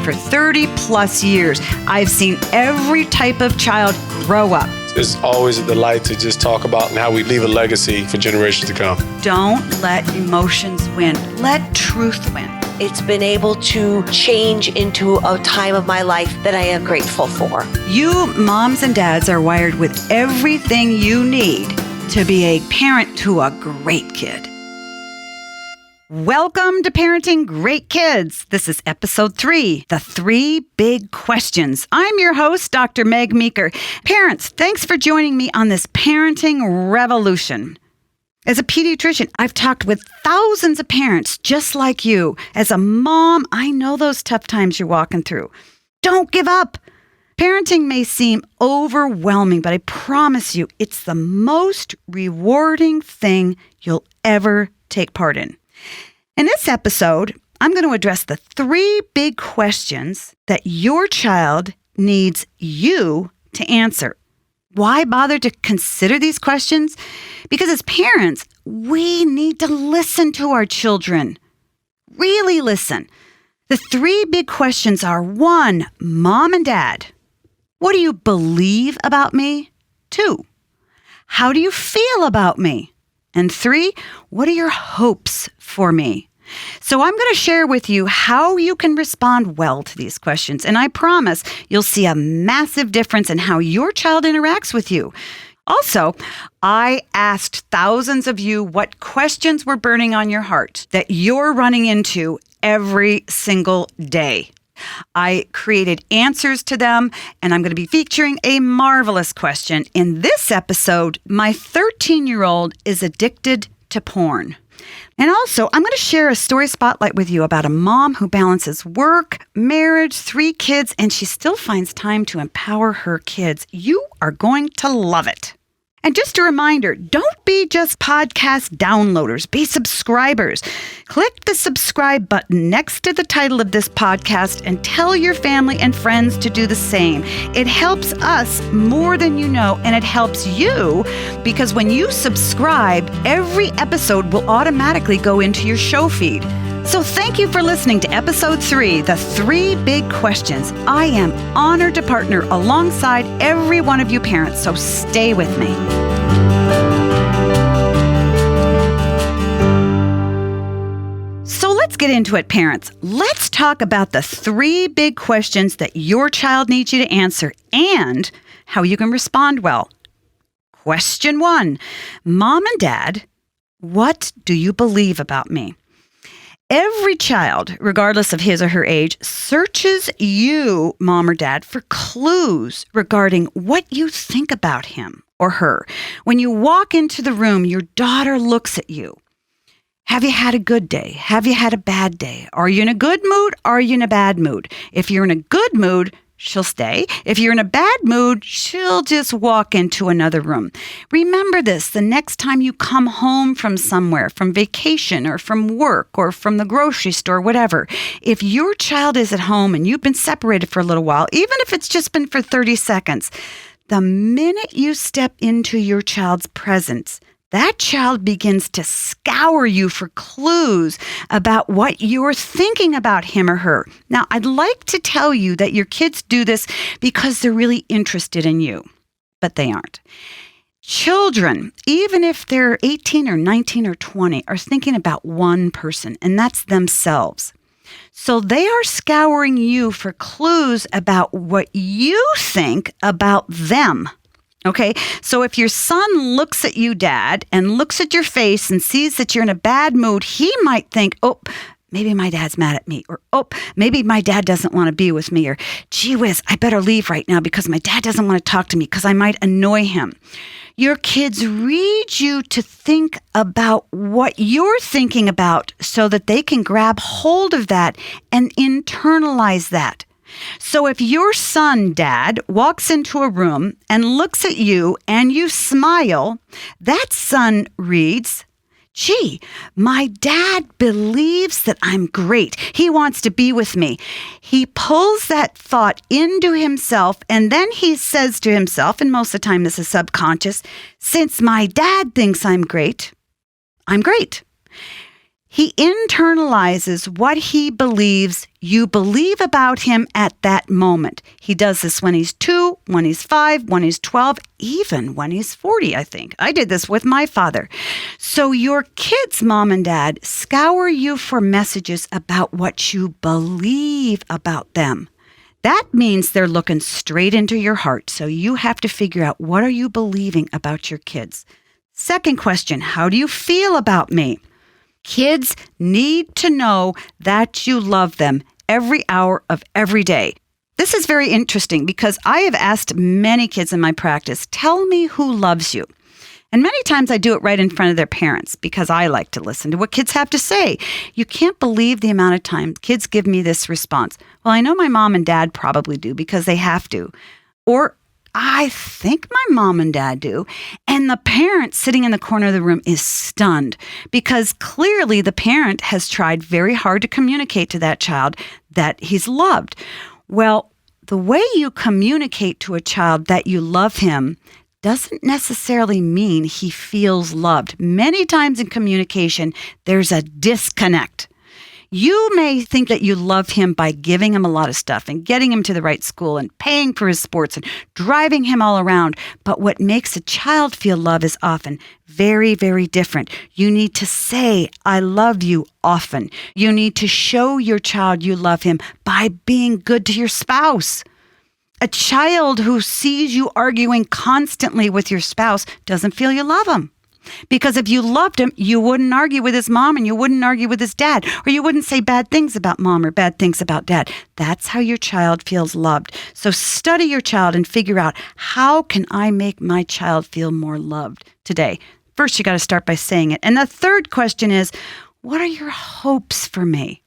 for 30 plus years. I've seen every type of child grow up. It's always a delight to just talk about how we leave a legacy for generations to come. Don't let emotions win. Let truth win. It's been able to change into a time of my life that I am grateful for. You moms and dads are wired with everything you need to be a parent to a great kid. Welcome to Parenting Great Kids. This is episode 3, the 3 big questions. I'm your host, Dr. Meg Meeker. Parents, thanks for joining me on this parenting revolution. As a pediatrician, I've talked with thousands of parents just like you. As a mom, I know those tough times you're walking through. Don't give up. Parenting may seem overwhelming, but I promise you, it's the most rewarding thing you'll ever take part in. In this episode, I'm going to address the 3 big questions that your child needs you to answer. Why bother to consider these questions? Because as parents, we need to listen to our children. Really listen. The 3 big questions are 1, Mom and Dad, what do you believe about me? 2, how do you feel about me? And 3, what are your hopes for me? So I'm going to share with you how you can respond well to these questions. And I promise you'll see a massive difference in how your child interacts with you. Also, I asked thousands of you what questions were burning on your heart that you're running into every single day. I created answers to them, and I'm going to be featuring a marvelous question. In this episode, my 13-year-old is addicted to porn. And also, I'm going to share a story spotlight with you about a mom who balances work, marriage, 3 kids, and she still finds time to empower her kids. You are going to love it. And just a reminder, don't be just podcast downloaders, be subscribers. Click the subscribe button next to the title of this podcast and tell your family and friends to do the same. It helps us more than you know, and it helps you because when you subscribe, every episode will automatically go into your show feed. So thank you for listening to episode 3, the 3 big questions. I am honored to partner alongside every one of you parents, so stay with me. So let's get into it, parents. Let's talk about the 3 big questions that your child needs you to answer and how you can respond well. Question 1, Mom and Dad, what do you believe about me? Every child, regardless of his or her age, searches you, mom or dad, for clues regarding what you think about him or her. When you walk into the room, your daughter looks at you. Have you had a good day? Have you had a bad day? Are you in a good mood? Are you in a bad mood? If you're in a good mood, she'll stay. If you're in a bad mood, she'll just walk into another room. Remember this, the next time you come home from somewhere, from vacation or from work or from the grocery store, whatever, if your child is at home and you've been separated for a little while, even if it's just been for 30 seconds, the minute you step into your child's presence, that child begins to scour you for clues about what you're thinking about him or her. Now, I'd like to tell you that your kids do this because they're really interested in you, but they aren't. Children, even if they're 18 or 19 or 20, are thinking about one person, and that's themselves. So they are scouring you for clues about what you think about them. Okay, so if your son looks at you, Dad, and looks at your face and sees that you're in a bad mood, he might think, oh, maybe my dad's mad at me, or oh, maybe my dad doesn't want to be with me, or gee whiz, I better leave right now because my dad doesn't want to talk to me because I might annoy him. Your kids read you to think about what you're thinking about so that they can grab hold of that and internalize that. So if your son, Dad, walks into a room and looks at you and you smile, that son reads, gee, my dad believes that I'm great. He wants to be with me. He pulls that thought into himself, and then he says to himself, and most of the time this is subconscious, since my dad thinks I'm great, I'm great. He internalizes what he believes you believe about him at that moment. He does this when he's 2, when he's 5, when he's 12, even when he's 40, I think. I did this with my father. So your kids, mom and dad, scour you for messages about what you believe about them. That means they're looking straight into your heart. So you have to figure out, what are you believing about your kids? Second question, how do you feel about me? Kids need to know that you love them every hour of every day. This is very interesting because I have asked many kids in my practice, tell me who loves you. And many times I do it right in front of their parents because I like to listen to what kids have to say. You can't believe the amount of time kids give me this response. Well, I know my mom and dad probably do because they have to. Or I think my mom and dad do. And the parent sitting in the corner of the room is stunned because clearly the parent has tried very hard to communicate to that child that he's loved. Well, the way you communicate to a child that you love him doesn't necessarily mean he feels loved. Many times in communication, there's a disconnect. You may think that you love him by giving him a lot of stuff and getting him to the right school and paying for his sports and driving him all around. But what makes a child feel love is often very, very different. You need to say, I love you often. You need to show your child you love him by being good to your spouse. A child who sees you arguing constantly with your spouse doesn't feel you love him. Because if you loved him, you wouldn't argue with his mom and you wouldn't argue with his dad, or you wouldn't say bad things about mom or bad things about dad. That's how your child feels loved. So study your child and figure out, how can I make my child feel more loved today? First, you got to start by saying it. And the third question is, what are your hopes for me?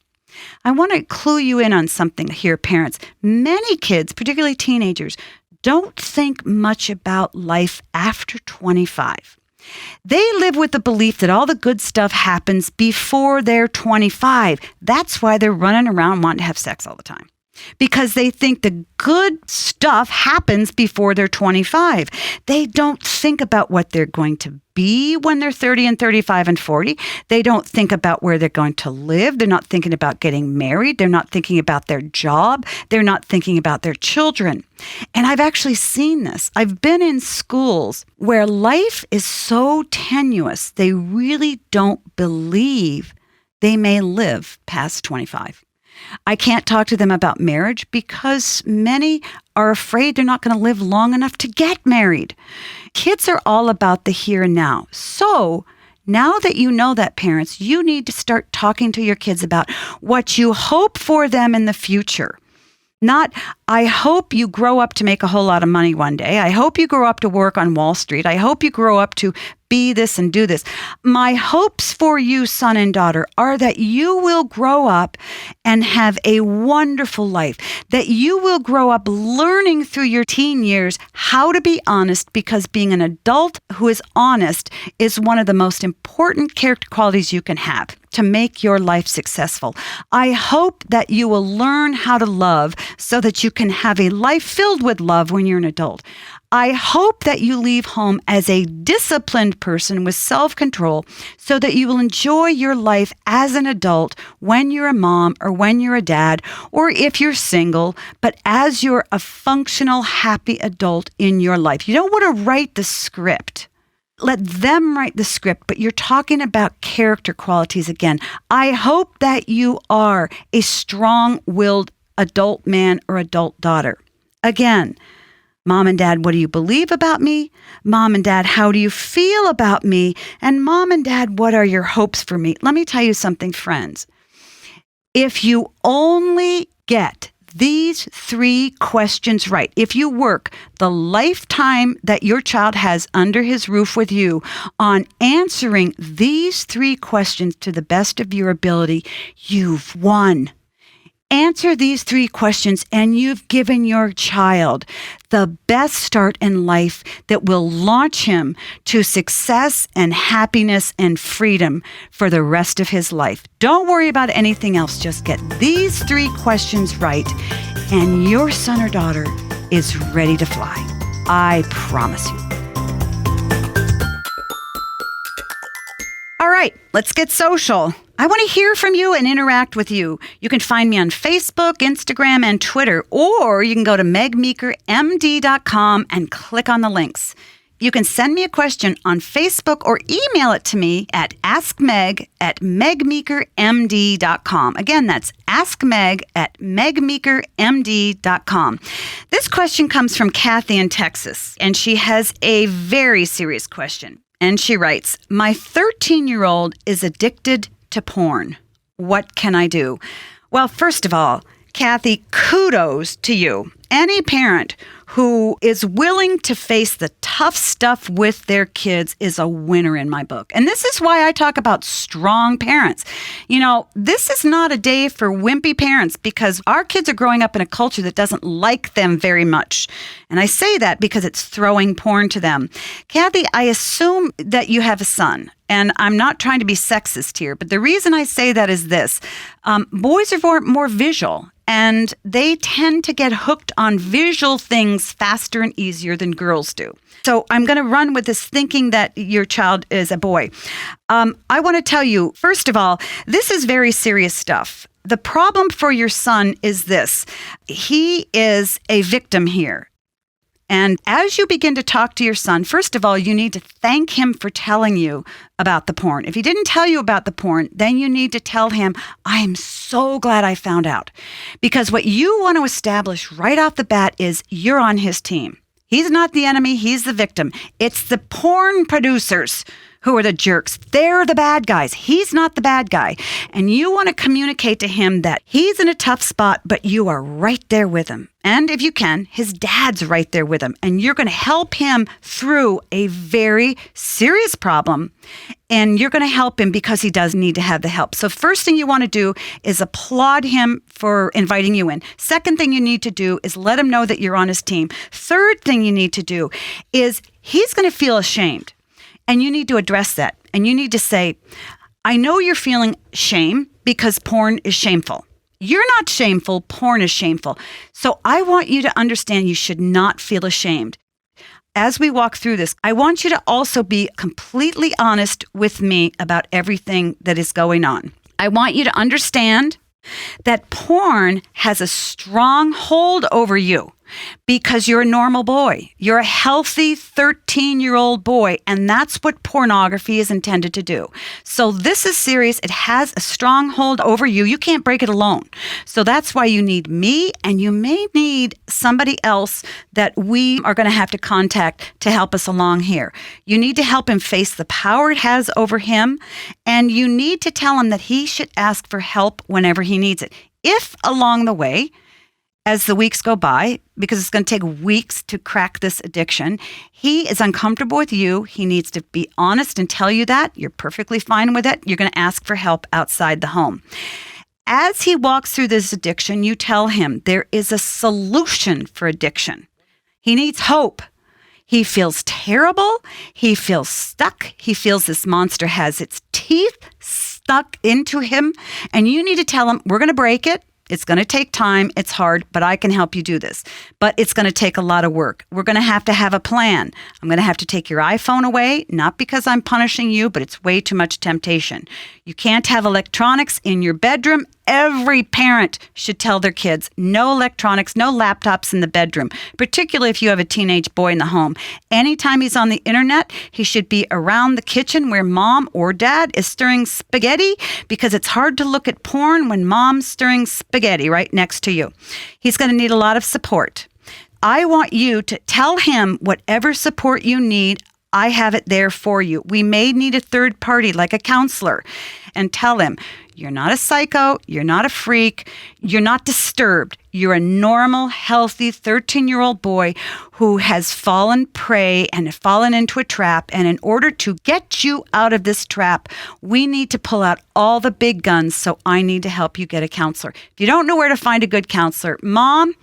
I want to clue you in on something here, parents. Many kids, particularly teenagers, don't think much about life after 25. They live with the belief that all the good stuff happens before they're 25. That's why they're running around wanting to have sex all the time. Because they think the good stuff happens before they're 25. They don't think about what they're going to be when they're 30 and 35 and 40. They don't think about where they're going to live. They're not thinking about getting married. They're not thinking about their job. They're not thinking about their children. And I've actually seen this. I've been in schools where life is so tenuous, they really don't believe they may live past 25. I can't talk to them about marriage because many are afraid they're not going to live long enough to get married. Kids are all about the here and now. So now that you know that, parents, you need to start talking to your kids about what you hope for them in the future. Not, I hope you grow up to make a whole lot of money one day. I hope you grow up to work on Wall Street. I hope you grow up to be this and do this. My hopes for you, son and daughter, are that you will grow up and have a wonderful life, that you will grow up learning through your teen years how to be honest, because being an adult who is honest is one of the most important character qualities you can have to make your life successful. I hope that you will learn how to love so that you can have a life filled with love when you're an adult. I hope that you leave home as a disciplined person with self-control so that you will enjoy your life as an adult when you're a mom or when you're a dad, or if you're single, but as you're a functional, happy adult in your life. You don't want to write the script. Let them write the script, but you're talking about character qualities again. I hope that you are a strong-willed adult man or adult daughter. Again, Mom and Dad, what do you believe about me? Mom and Dad, how do you feel about me? And Mom and Dad, what are your hopes for me? Let me tell you something, friends. If you only get these 3 questions right, if you work the lifetime that your child has under his roof with you on answering these 3 questions to the best of your ability, you've won. Answer these 3 questions and you've given your child the best start in life that will launch him to success and happiness and freedom for the rest of his life. Don't worry about anything else. Just get these 3 questions right and your son or daughter is ready to fly. I promise you. All right, let's get social. I want to hear from you and interact with you. You can find me on Facebook, Instagram, and Twitter, or you can go to megmeekermd.com and click on the links. You can send me a question on Facebook or email it to me at askmeg@megmeekermd.com. Again, that's askmeg@megmeekermd.com. This question comes from Kathy in Texas, and she has a very serious question. And she writes, my 13-year-old is addicted to porn. What can I do? Well, first of all, Kathy, kudos to you. Any parent who is willing to face the tough stuff with their kids is a winner in my book. And this is why I talk about strong parents. You know, this is not a day for wimpy parents because our kids are growing up in a culture that doesn't like them very much. And I say that because it's throwing porn to them. Kathy, I assume that you have a son. And I'm not trying to be sexist here, but the reason I say that is this. Boys are more visual. And they tend to get hooked on visual things faster and easier than girls do. So I'm going to run with this thinking that your child is a boy. I want to tell you, first of all, this is very serious stuff. The problem for your son is this. He is a victim here. And as you begin to talk to your son, first of all, you need to thank him for telling you about the porn. If he didn't tell you about the porn, then you need to tell him, I am so glad I found out. Because what you want to establish right off the bat is you're on his team. He's not the enemy, he's the victim. It's the porn producers who are the jerks. They're the bad guys. He's not the bad guy. And you want to communicate to him that he's in a tough spot, but you are right there with him. And if you can, his dad's right there with him. And you're going to help him through a very serious problem. And you're going to help him because he does need to have the help. So first thing you want to do is applaud him for inviting you in. Second thing you need to do is let him know that you're on his team. Third thing you need to do is he's going to feel ashamed. And you need to address that. And you need to say, I know you're feeling shame because porn is shameful. You're not shameful. Porn is shameful. So I want you to understand you should not feel ashamed. As we walk through this, I want you to also be completely honest with me about everything that is going on. I want you to understand that porn has a strong hold over you. Because you're a normal boy. You're a healthy 13-year-old boy, and that's what pornography is intended to do. So this is serious. It has a strong hold over you. You can't break it alone. So that's why you need me, and you may need somebody else that we are going to have to contact to help us along here. You need to help him face the power it has over him, and you need to tell him that he should ask for help whenever he needs it. If along the way, as the weeks go by, because it's going to take weeks to crack this addiction, he is uncomfortable with you. He needs to be honest and tell you that. You're perfectly fine with it. You're going to ask for help outside the home. As he walks through this addiction, you tell him there is a solution for addiction. He needs hope. He feels terrible. He feels stuck. He feels this monster has its teeth stuck into him. And you need to tell him, we're going to break it. It's going to take time. It's hard, but I can help you do this. But it's going to take a lot of work. We're going to have a plan. I'm going to have to take your iPhone away, not because I'm punishing you, but it's way too much temptation. You can't have electronics in your bedroom. Every parent should tell their kids, no electronics, no laptops in the bedroom, particularly if you have a teenage boy in the home. Anytime he's on the internet, he should be around the kitchen where mom or dad is stirring spaghetti, because it's hard to look at porn when mom's stirring spaghetti right next to you. He's going to need a lot of support. I want you to tell him whatever support you need, I have it there for you. We may need a third party like a counselor, and tell him, you're not a psycho, you're not a freak, you're not disturbed. You're a normal, healthy 13-year-old boy who has fallen prey and fallen into a trap. And in order to get you out of this trap, we need to pull out all the big guns. So I need to help you get a counselor. If you don't know where to find a good counselor, Mom,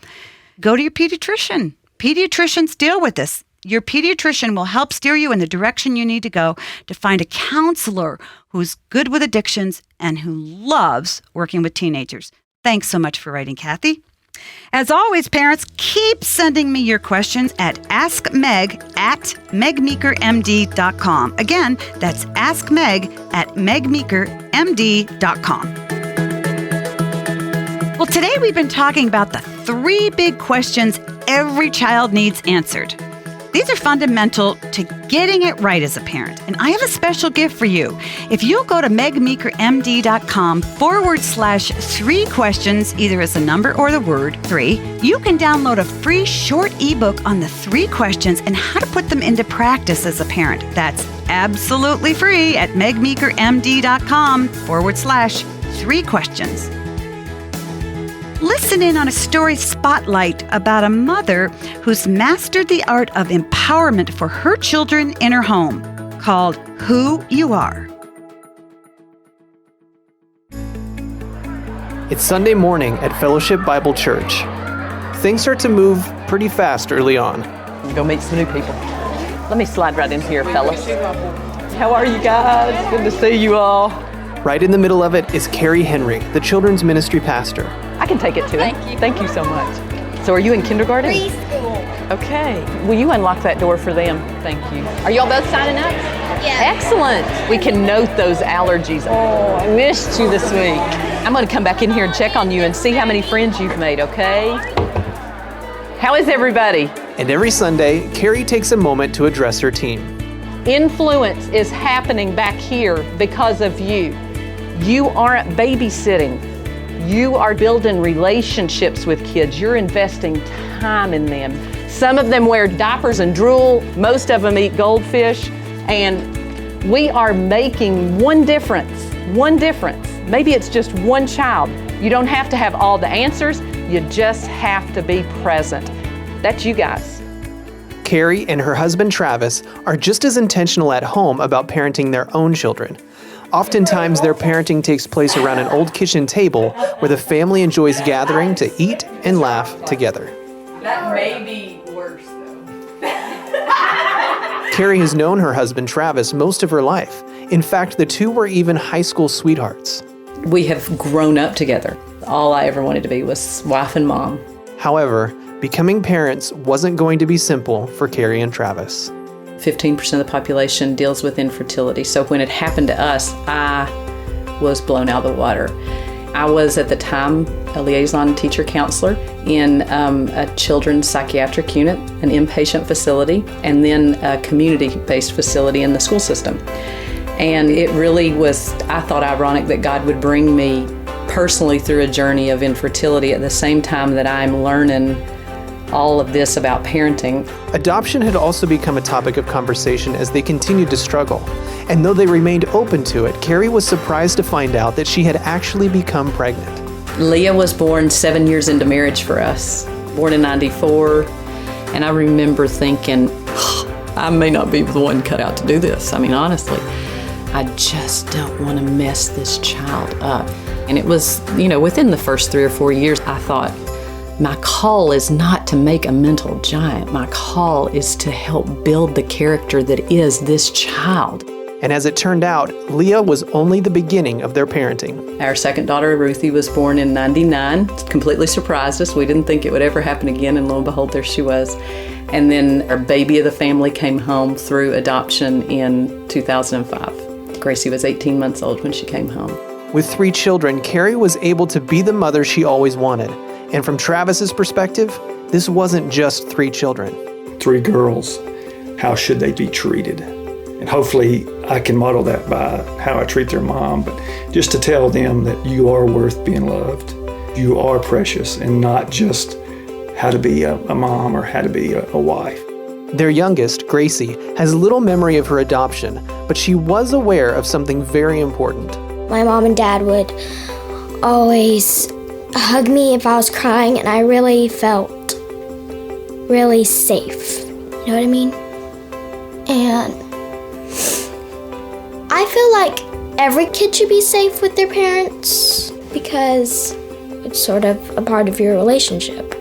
go to your pediatrician. Pediatricians deal with this. Your pediatrician will help steer you in the direction you need to go to find a counselor who's good with addictions and who loves working with teenagers. Thanks so much for writing, Kathy. As always, parents, keep sending me your questions at askmeg@megmeekermd.com. Again, that's askmeg@megmeekermd.com. Well, today we've been talking about the 3 big questions every child needs answered. These are fundamental to getting it right as a parent. And I have a special gift for you. If you'll go to megmeekermd.com/3 questions, either as a number or the word 3, you can download a free short ebook on the 3 questions and how to put them into practice as a parent. That's absolutely free at megmeekermd.com/3 questions. Listen in on a story spotlight about a mother who's mastered the art of empowerment for her children in her home, called Who You Are. It's Sunday morning at Fellowship Bible Church. Things start to move pretty fast early on. Go meet some new people. Let me slide right in here, fellas. How are you guys? Good to see you all. Right in the middle of it is Carrie Henry, the children's ministry pastor. I can take it to him. Thank you so much. So are you in kindergarten? Preschool. Okay. Will you unlock that door for them? Thank you. Are y'all both signing up? Yeah. Excellent. We can note those allergies. Oh, I missed you this week. I'm going to come back in here and check on you and see how many friends you've made, okay? How is everybody? And every Sunday, Carrie takes a moment to address her team. Influence is happening back here because of you. You aren't babysitting. You are building relationships with kids. You're investing time in them. Some of them wear diapers and drool. Most of them eat goldfish. And we are making one difference. Maybe it's just one child. You don't have to have all the answers. You just have to be present. That's you guys. Carrie and her husband Travis are just as intentional at home about parenting their own children. Oftentimes, their parenting takes place around an old kitchen table where the family enjoys gathering to eat and laugh together. That may be worse, though. Carrie has known her husband Travis most of her life. In fact, the two were even high school sweethearts. We have grown up together. All I ever wanted to be was wife and mom. However, becoming parents wasn't going to be simple for Carrie and Travis. 15% of the population deals with infertility. So when it happened to us, I was blown out of the water. I was at the time a liaison teacher counselor in a children's psychiatric unit, an inpatient facility, and then a community-based facility in the school system. And it really was, I thought, ironic that God would bring me personally through a journey of infertility at the same time that I'm learning all of this about parenting. Adoption had also become a topic of conversation as they continued to struggle. And though they remained open to it, Carrie was surprised to find out that she had actually become pregnant. Leah was born 7 years into marriage for us, born in '94. And I remember thinking, I may not be the one cut out to do this. I mean, honestly, I just don't want to mess this child up. And it was, within the first 3 or 4 years, I thought, my call is not to make a mental giant. My call is to help build the character that is this child. And as it turned out, Leah was only the beginning of their parenting. Our second daughter, Ruthie, was born in '99. It completely surprised us. We didn't think it would ever happen again, and lo and behold, there she was. And then our baby of the family came home through adoption in 2005. Gracie was 18 months old when she came home. With 3 children, Carrie was able to be the mother she always wanted. And from Travis's perspective, this wasn't just 3 children. 3 girls, how should they be treated? And hopefully I can model that by how I treat their mom, but just to tell them that you are worth being loved. You are precious, and not just how to be a mom or how to be a wife. Their youngest, Gracie, has little memory of her adoption, but she was aware of something very important. My mom and dad would always hug me if I was crying, and I really felt really safe. You know what I mean? And I feel like every kid should be safe with their parents because it's sort of a part of your relationship.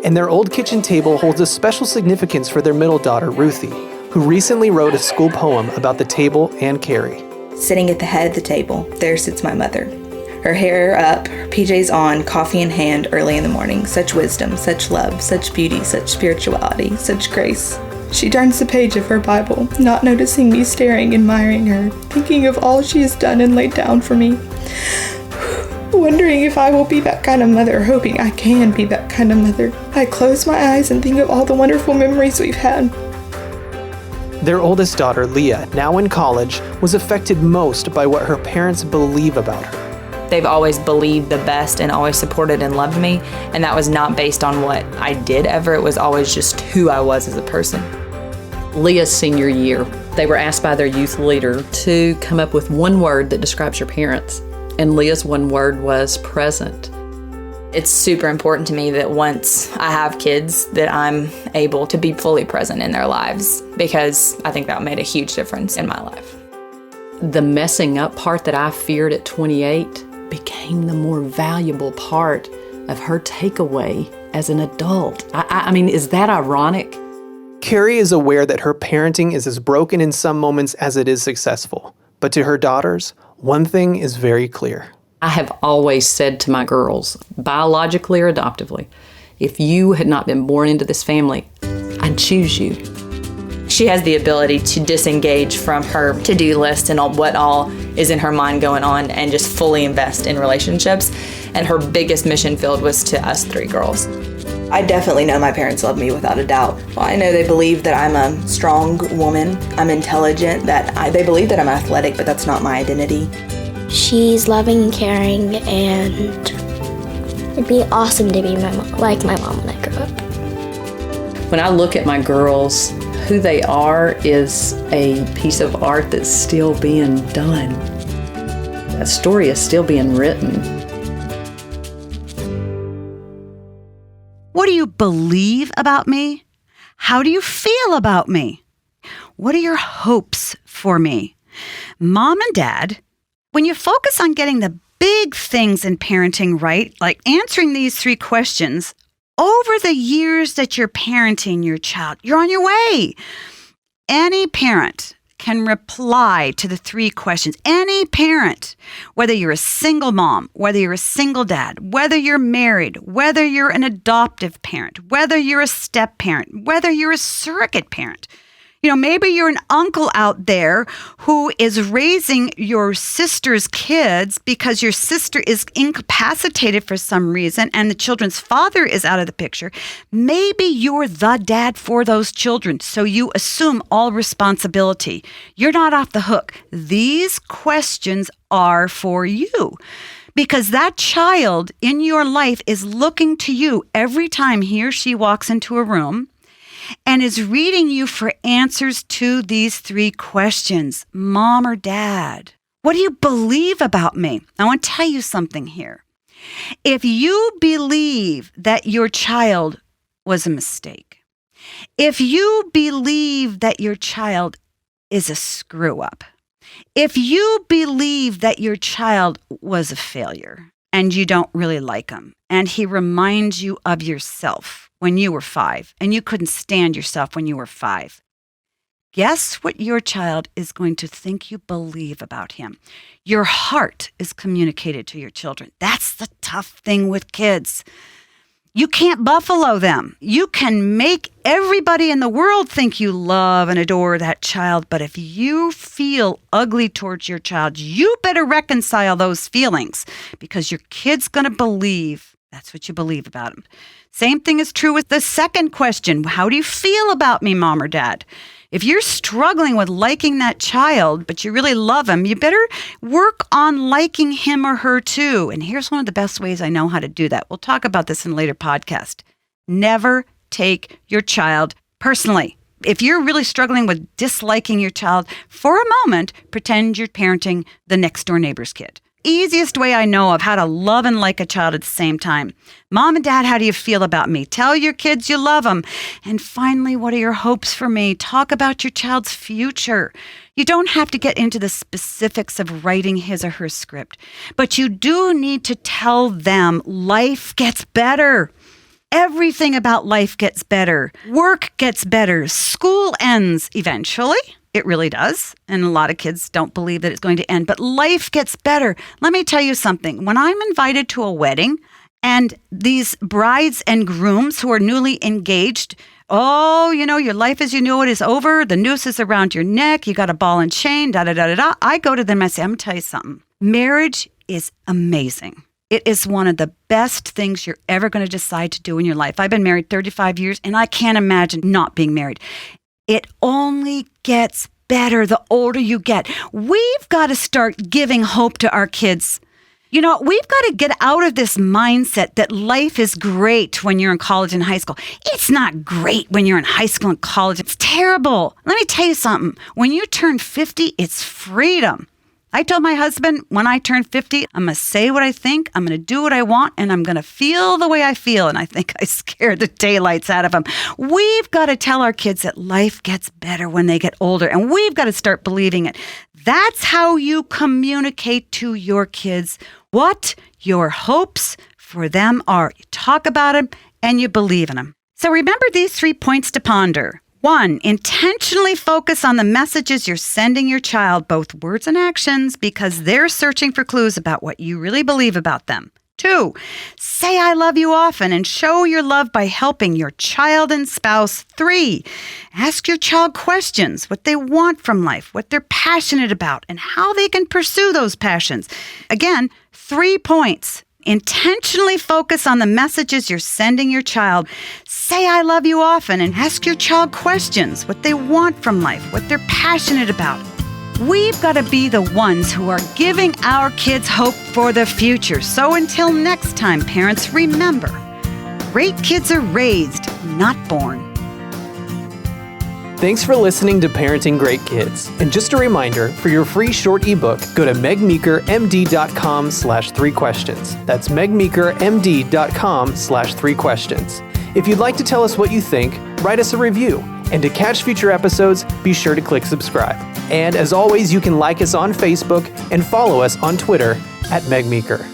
And their old kitchen table holds a special significance for their middle daughter, Ruthie, who recently wrote a school poem about the table and Carrie. Sitting at the head of the table, there sits my mother. Her hair up, her PJs on, coffee in hand early in the morning. Such wisdom, such love, such beauty, such spirituality, such grace. She turns the page of her Bible, not noticing me staring, admiring her, thinking of all she has done and laid down for me. Wondering if I will be that kind of mother, hoping I can be that kind of mother. I close my eyes and think of all the wonderful memories we've had. Their oldest daughter, Leah, now in college, was affected most by what her parents believe about her. They've always believed the best and always supported and loved me, and that was not based on what I did ever. It was always just who I was as a person. Leah's senior year, they were asked by their youth leader to come up with one word that describes your parents. And Leah's one word was present. It's super important to me that once I have kids that I'm able to be fully present in their lives, because I think that made a huge difference in my life. The messing up part that I feared at 28 became the more valuable part of her takeaway as an adult. I mean, is that ironic? Carrie is aware that her parenting is as broken in some moments as it is successful. But to her daughters, one thing is very clear. I have always said to my girls, biologically or adoptively, if you had not been born into this family, I'd choose you. She has the ability to disengage from her to-do list and what all is in her mind going on and just fully invest in relationships. And her biggest mission field was to us three girls. I definitely know my parents love me without a doubt. Well, I know they believe that I'm a strong woman, I'm intelligent, they believe that I'm athletic, but that's not my identity. She's loving and caring, and it'd be awesome to be like my mom when I grow up. When I look at my girls, who they are is a piece of art that's still being done. That story is still being written. What do you believe about me? How do you feel about me? What are your hopes for me? Mom and Dad, when you focus on getting the big things in parenting right, like answering these three questions, over the years that you're parenting your child, you're on your way. Any parent can reply to the three questions. Any parent, whether you're a single mom, whether you're a single dad, whether you're married, whether you're an adoptive parent, whether you're a step parent, whether you're a surrogate parent. You know, maybe you're an uncle out there who is raising your sister's kids because your sister is incapacitated for some reason and the children's father is out of the picture. Maybe you're the dad for those children, so you assume all responsibility. You're not off the hook. These questions are for you because that child in your life is looking to you every time he or she walks into a room and is reading you for answers to these three questions. Mom or Dad, what do you believe about me? I want to tell you something here. If you believe that your child was a mistake, if you believe that your child is a screw up, if you believe that your child was a failure and you don't really like him, and he reminds you of yourself when you were 5, and you couldn't stand yourself when you were 5. Guess what your child is going to think you believe about him? Your heart is communicated to your children. That's the tough thing with kids. You can't buffalo them. You can make everybody in the world think you love and adore that child, but if you feel ugly towards your child, you better reconcile those feelings because your kid's going to believe that's what you believe about him. Same thing is true with the second question. How do you feel about me, Mom or Dad? If you're struggling with liking that child, but you really love him, you better work on liking him or her too. And here's one of the best ways I know how to do that. We'll talk about this in a later podcast. Never take your child personally. If you're really struggling with disliking your child, for a moment, pretend you're parenting the next door neighbor's kid. Easiest way I know of how to love and like a child at the same time. Mom and Dad, how do you feel about me? Tell your kids you love them. And finally, what are your hopes for me? Talk about your child's future. You don't have to get into the specifics of writing his or her script, but you do need to tell them life gets better. Everything about life gets better. Work gets better. School ends eventually. It really does. And a lot of kids don't believe that it's going to end, but life gets better. Let me tell you something. When I'm invited to a wedding and these brides and grooms who are newly engaged, oh, your life as you knew it is over. The noose is around your neck. You got a ball and chain, da-da-da-da-da. I go to them and I say, I'm going to tell you something. Marriage is amazing. It is one of the best things you're ever going to decide to do in your life. I've been married 35 years, and I can't imagine not being married. It only gets better the older you get. We've got to start giving hope to our kids. We've got to get out of this mindset that life is great when you're in college and high school. It's not great when you're in high school and college. It's terrible. Let me tell you something. When you turn 50, it's freedom. I told my husband when I turn 50, I'm going to say what I think, I'm going to do what I want, and I'm going to feel the way I feel. And I think I scared the daylights out of him. We've got to tell our kids that life gets better when they get older, and we've got to start believing it. That's how you communicate to your kids what your hopes for them are. You talk about them and you believe in them. So remember these 3 points to ponder. 1, intentionally focus on the messages you're sending your child, both words and actions, because they're searching for clues about what you really believe about them. 2, say I love you often and show your love by helping your child and spouse. 3, ask your child questions, what they want from life, what they're passionate about, and how they can pursue those passions. Again, 3 points. Intentionally focus on the messages you're sending your child. Say I love you often and ask your child questions, what they want from life, what they're passionate about. We've got to be the ones who are giving our kids hope for the future. So until next time, parents, remember, great kids are raised, not born. Thanks for listening to Parenting Great Kids. And just a reminder, for your free short ebook, go to megmeekermd.com/3questions. That's megmeekermd.com/3questions. If you'd like to tell us what you think, write us a review. And to catch future episodes, be sure to click subscribe. And as always, you can like us on Facebook and follow us on Twitter @megmeeker.